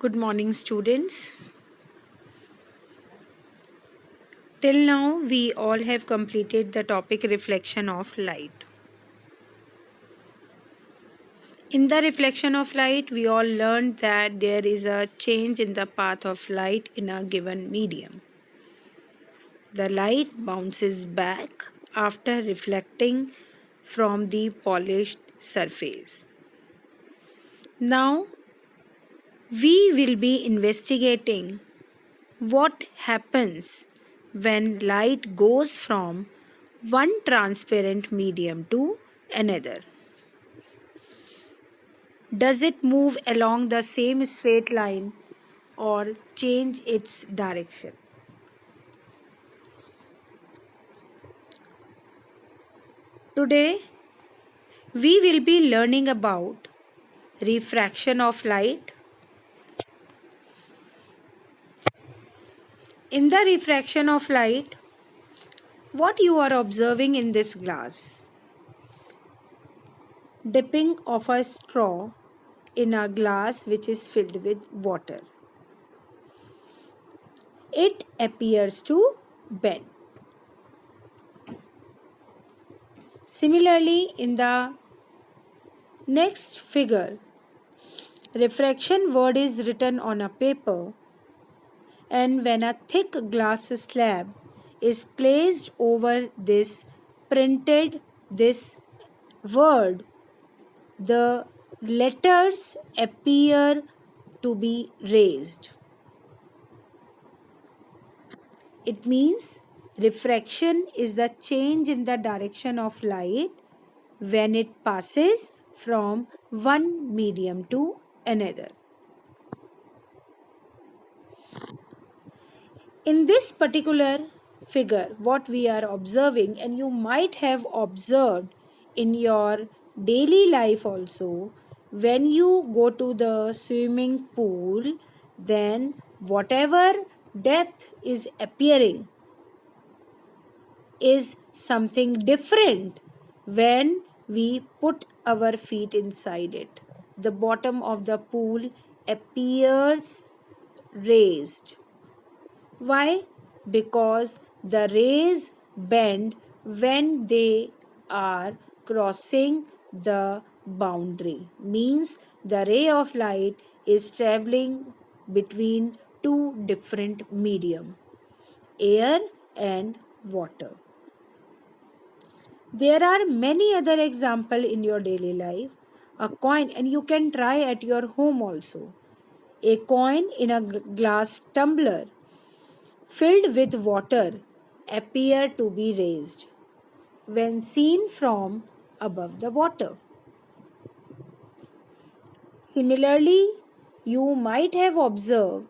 Good morning, students. Till now, we all have completed the topic reflection of light. In the reflection of light, we all learned that there is a change in the path of light in a given medium. The light bounces back after reflecting from the polished surface. Now, we will be investigating what happens when light goes from one transparent medium to another. Does it move along the same straight line or change its direction? Today, we will be learning about refraction of light. In the refraction of light, what you are observing in this glass? Dipping of a straw in a glass which is filled with water. It appears to bend. Similarly, in the next figure, refraction word is written on a paper, and when a thick glass slab is placed over this word, the letters appear to be raised. It means refraction is the change in the direction of light when it passes from one medium to another. In this particular figure, what we are observing, and you might have observed in your daily life also, when you go to the swimming pool, then whatever depth is appearing is something different when we put our feet inside it. The bottom of the pool appears raised. Why? Because the rays bend when they are crossing the boundary. Means the ray of light is traveling between two different medium, air and water. There are many other examples in your daily life. A coin, and you can try at your home also. A coin in a glass tumbler filled with water appear to be raised when seen from above the water. Similarly, you might have observed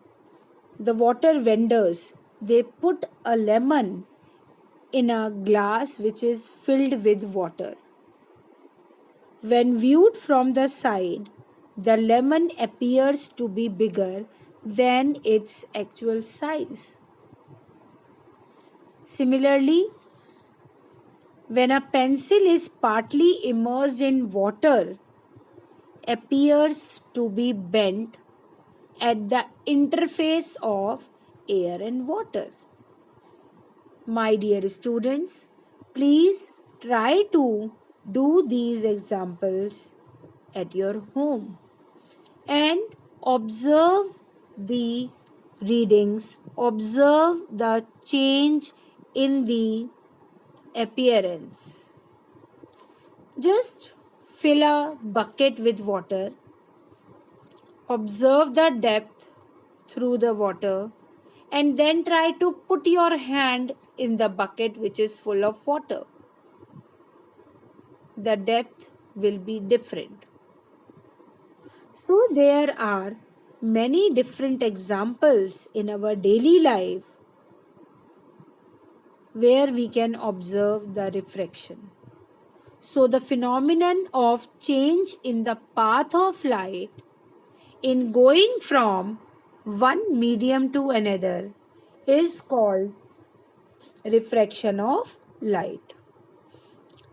the water vendors, they put a lemon in a glass which is filled with water. When viewed from the side, the lemon appears to be bigger than its actual size. Similarly, when a pencil is partly immersed in water, appears to be bent at the interface of air and water. My dear students, please try to do these examples at your home and observe the readings, observe the change in the appearance. Just fill a bucket with water, observe the depth through the water, and then try to put your hand in the bucket which is full of water. The depth will be different. So, there are many different examples in our daily life where we can observe the refraction. So, the phenomenon of change in the path of light in going from one medium to another is called refraction of light.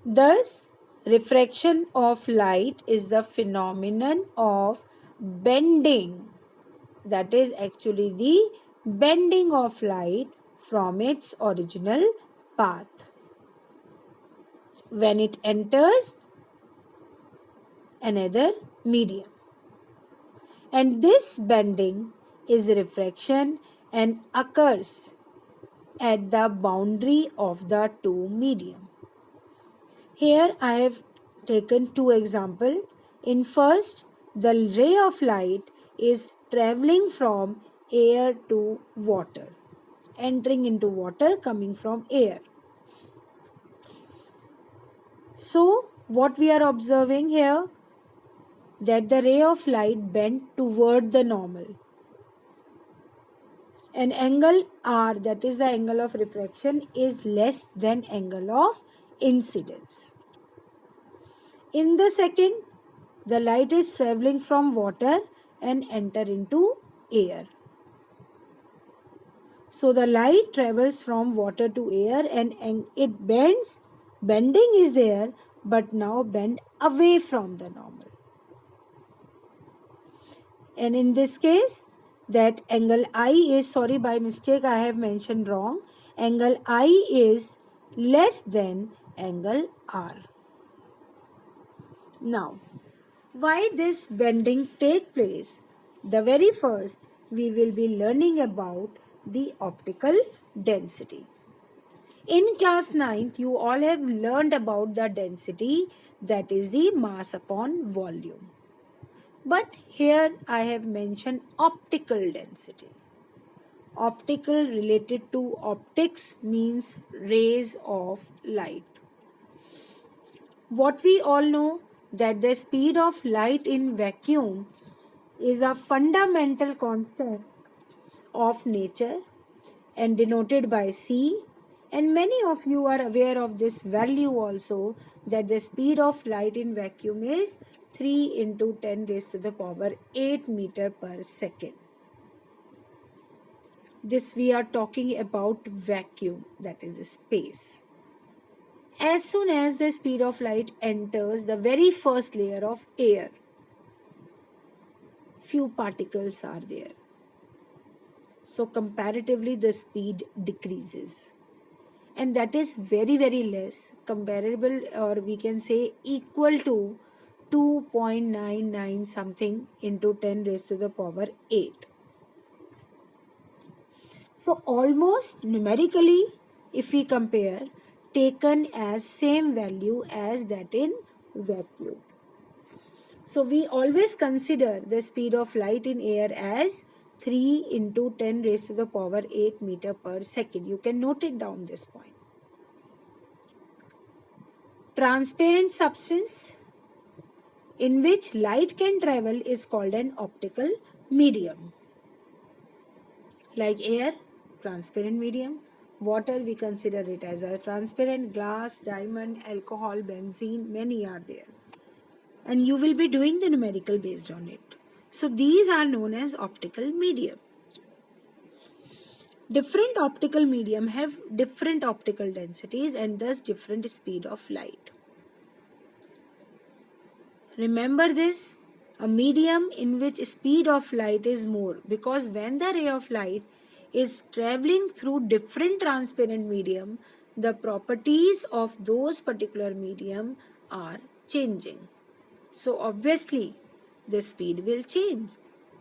Thus, refraction of light is the phenomenon of bending that is actually the bending of light from its original path when it enters another medium. And this bending is refraction and occurs at the boundary of the two medium. Here I have taken two examples. In first, the ray of light is traveling from air to water, entering into water, coming from air. So what we are observing here, that the ray of light bent toward the normal. An angle r, that is the angle of refraction, is less than angle of incidence. In the second, the light is traveling from water and enter into air. So the light travels from water to air and it bends. Bending is there, but now bend away from the normal. And in this case, that angle I is, sorry, by mistake I have mentioned wrong. Angle I is less than angle R. Now, why this bending take place? The very first, we will be learning about the optical density. In class 9th, you all have learned about the density, that is the mass upon volume. But here I have mentioned optical density. Optical related to optics means rays of light. What we all know, that the speed of light in vacuum is a fundamental constant of nature and denoted by c, and many of you are aware of this value also, that the speed of light in vacuum is 3 into 10 raised to the power 8 meter per second. This we are talking about vacuum, that is space. As soon as the speed of light enters the very first layer of air, few particles are there. So comparatively the speed decreases. And that is very, very less, comparable, or we can say equal to 2.99 something into 10 raised to the power 8. So almost numerically, if we compare, taken as same value as that in vacuum. So we always consider the speed of light in air as 3 into 10 raised to the power 8 meter per second. You can note it down this point. Transparent substance in which light can travel is called an optical medium. Like air, transparent medium. Water, we consider it as a transparent. Glass, diamond, alcohol, benzene, many are there. And you will be doing the numerical based on it. So these are known as optical medium. Different optical medium have different optical densities and thus different speed of light. Remember this, a medium in which speed of light is more, because when the ray of light is traveling through different transparent medium, the properties of those particular medium are changing. So obviously the speed will change.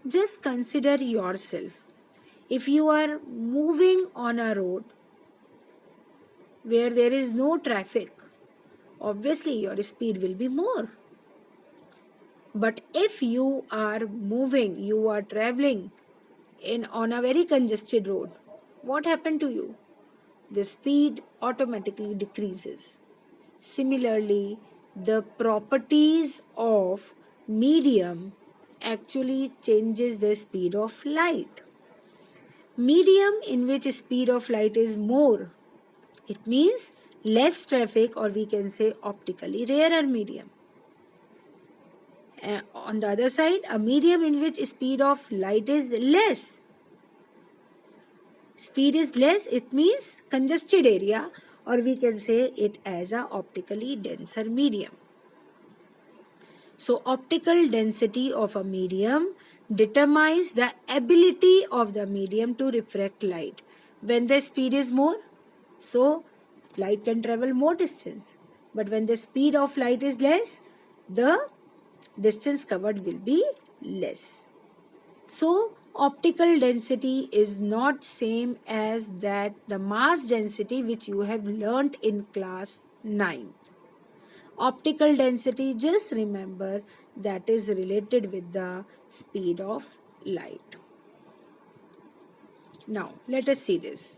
Just consider yourself. If you are moving on a road where there is no traffic, obviously your speed will be more. But if you are moving, you are traveling on a very congested road, what happened to you? The speed automatically decreases. Similarly, the properties of medium actually changes the speed of light. Medium in which speed of light is more, it means less traffic, or we can say optically rarer medium. On the other side, a medium in which speed of light is less. Speed is less, it means congested area, or we can say it as a optically denser medium. So optical density of a medium determines the ability of the medium to refract light. When the speed is more, so light can travel more distance. But when the speed of light is less, the distance covered will be less. So optical density is not same as that the mass density which you have learnt in class 9th. Optical density, just remember, that is related with the speed of light. Now let us see this.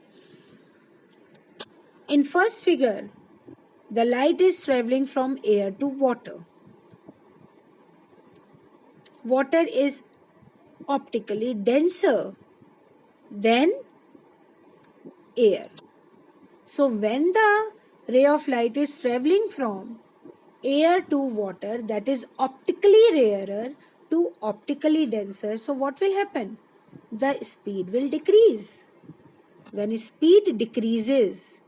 In first figure, the light is traveling from air to water. Water is optically denser than air. So when the ray of light is traveling from air to water, that is optically rarer to optically denser, so what will happen? The speed will decrease. When speed decreases,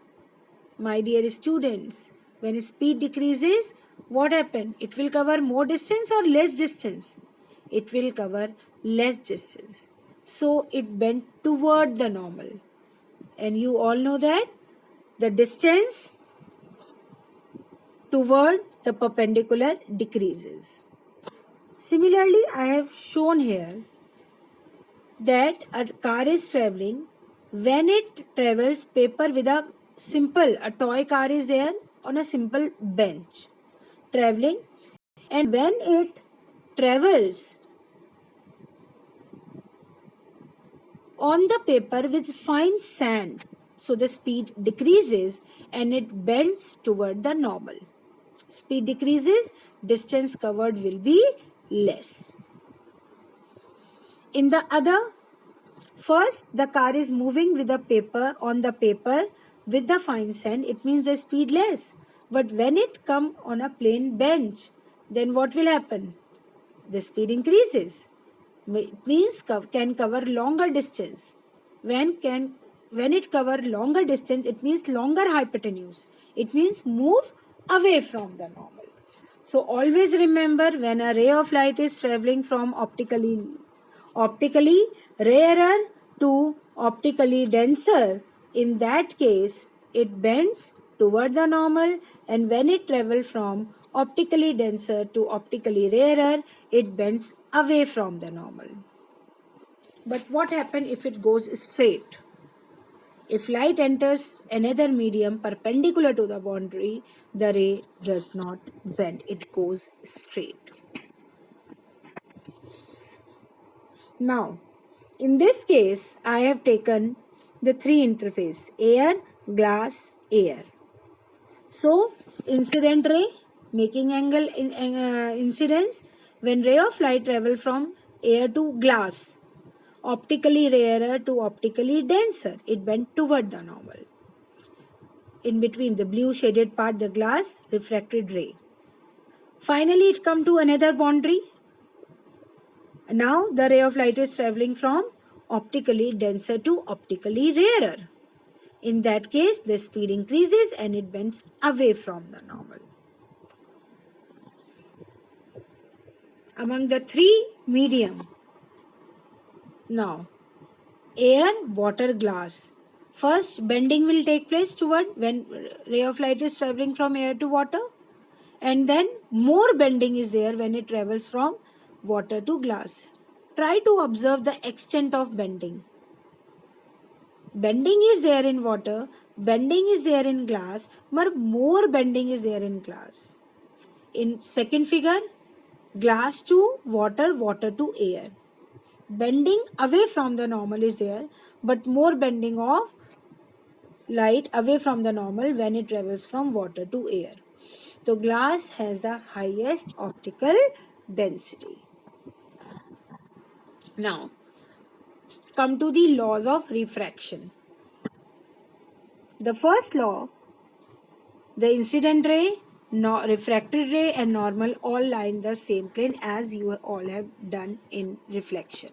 my dear students, when speed decreases, what happen? It will cover more distance or less distance? It will cover less distance. So it bent toward the normal. And you all know that the distance toward the perpendicular decreases. Similarly, I have shown here that a car is traveling. When it travels paper with a toy car is there on a simple bench traveling, and when it travels on the paper with fine sand, so the speed decreases and it bends toward the normal. Speed decreases, distance covered will be less. In the other, first the car is moving with the paper on the paper with the fine sand, it means the speed less. But when it come on a plain bench, then what will happen? The speed increases. It means can cover longer distance. When it cover longer distance, it means longer hypotenuse. It means move away from the normal. So always remember, when a ray of light is traveling from optically rarer to optically denser, in that case it bends toward the normal, and when it travels from optically denser to optically rarer, it bends away from the normal. But what happens if it goes straight? If light enters another medium perpendicular to the boundary, the ray does not bend, it goes straight. Now, in this case, I have taken the three interface: air, glass, air. So, incident ray, making angle incidence, when ray of light travel from air to glass, optically rarer to optically denser, it bent toward the normal. In between the blue shaded part, the glass, refracted ray. Finally, it come to another boundary. Now, the ray of light is traveling from optically denser to optically rarer. In that case, the speed increases and it bends away from the normal. Among the three medium, now air, water, glass. First, bending will take place toward when ray of light is traveling from air to water, and then more bending is there when it travels from water to glass. Try to observe the extent of bending. Bending is there in water, bending is there in glass, but more bending is there in glass. In second figure, glass to water, water to air. Bending away from the normal is there, but more bending of light away from the normal when it travels from water to air. So glass has the highest optical density. Now, come to the laws of refraction. The first law, the incident ray, refracted ray and normal all lie in the same plane as you all have done in reflection.